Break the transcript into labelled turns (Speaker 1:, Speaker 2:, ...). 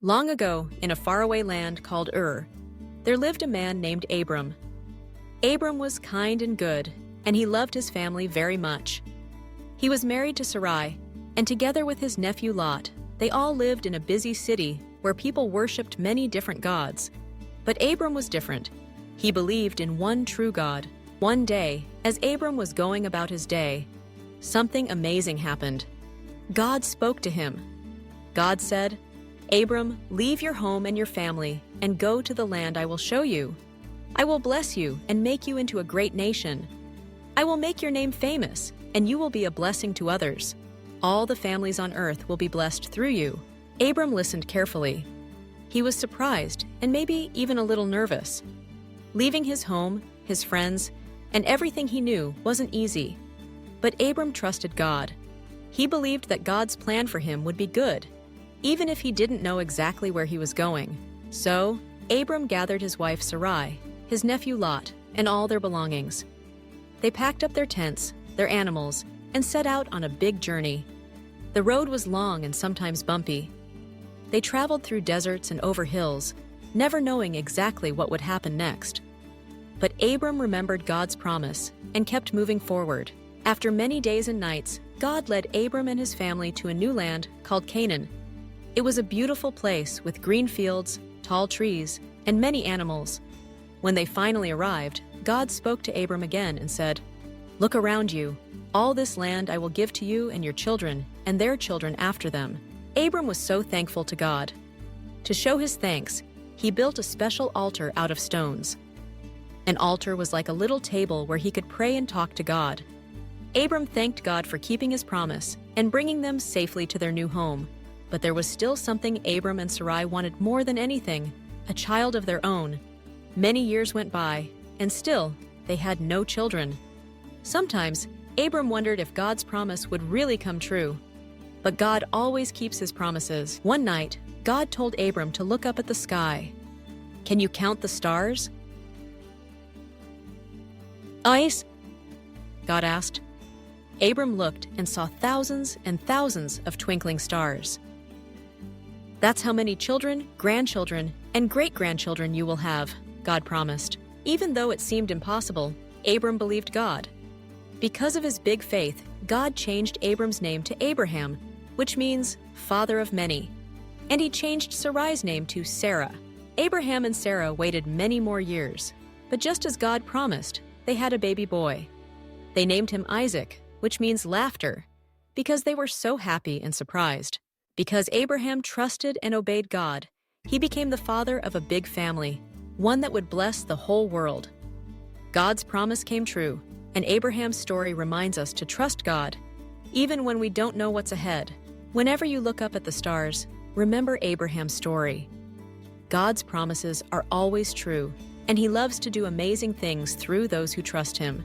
Speaker 1: Long ago, in a faraway land called there lived a man named Abram. Abram was kind and good, and he loved his family very much. He was married to Sarai, and together with his nephew Lot, they all lived in a busy city where people worshipped many different gods. But Abram was different. He believed in one true God. One day, as Abram was going about his day, something amazing happened. God spoke to him. God said, "Abram, leave your home and your family and go to the land I will show you. I will bless you and make you into a great nation. I will make your name famous, and you will be a blessing to others. All the families on earth will be blessed through you." Abram listened carefully. He was surprised and maybe even a little nervous. Leaving his home, his friends, and everything he knew wasn't easy. But Abram trusted God. He believed that God's plan for him would be good, even if he didn't know exactly where he was going. So, Abram gathered his wife Sarai, his nephew Lot, and all their belongings. They packed up their tents, their animals, and set out on a big journey. The road was long and sometimes bumpy. They traveled through deserts and over hills, never knowing exactly what would happen next. But Abram remembered God's promise and kept moving forward. After many days and nights, God led Abram and his family to a new land called Canaan. It was a beautiful place with green fields, tall trees, and many animals. When they finally arrived, God spoke to Abram again and said, "Look around you. All this land I will give to you and your children, and their children after them." Abram was so thankful to God. To show his thanks, he built a special altar out of stones. An altar was like a little table where he could pray and talk to God. Abram thanked God for keeping his promise and bringing them safely to their new home. But there was still something Abram and Sarai wanted more than anything, a child of their own. Many years went by, and still, they had no children. Sometimes, Abram wondered if God's promise would really come true. But God always keeps his promises. One night, God told Abram to look up at the sky. "Can you count the stars?" "Ice?" God asked. Abram looked and saw thousands and thousands of twinkling stars. "That's how many children, grandchildren, and great-grandchildren you will have," God promised. Even though it seemed impossible, Abram believed God. Because of his big faith, God changed Abram's name to Abraham, which means father of many. And he changed Sarai's name to Sarah. Abraham and Sarah waited many more years, but just as God promised, they had a baby boy. They named him Isaac, which means laughter, because they were so happy and surprised. Because Abraham trusted and obeyed God, he became the father of a big family, one that would bless the whole world. God's promise came true, and Abraham's story reminds us to trust God, even when we don't know what's ahead. Whenever you look up at the stars, remember Abraham's story. God's promises are always true, and he loves to do amazing things through those who trust him.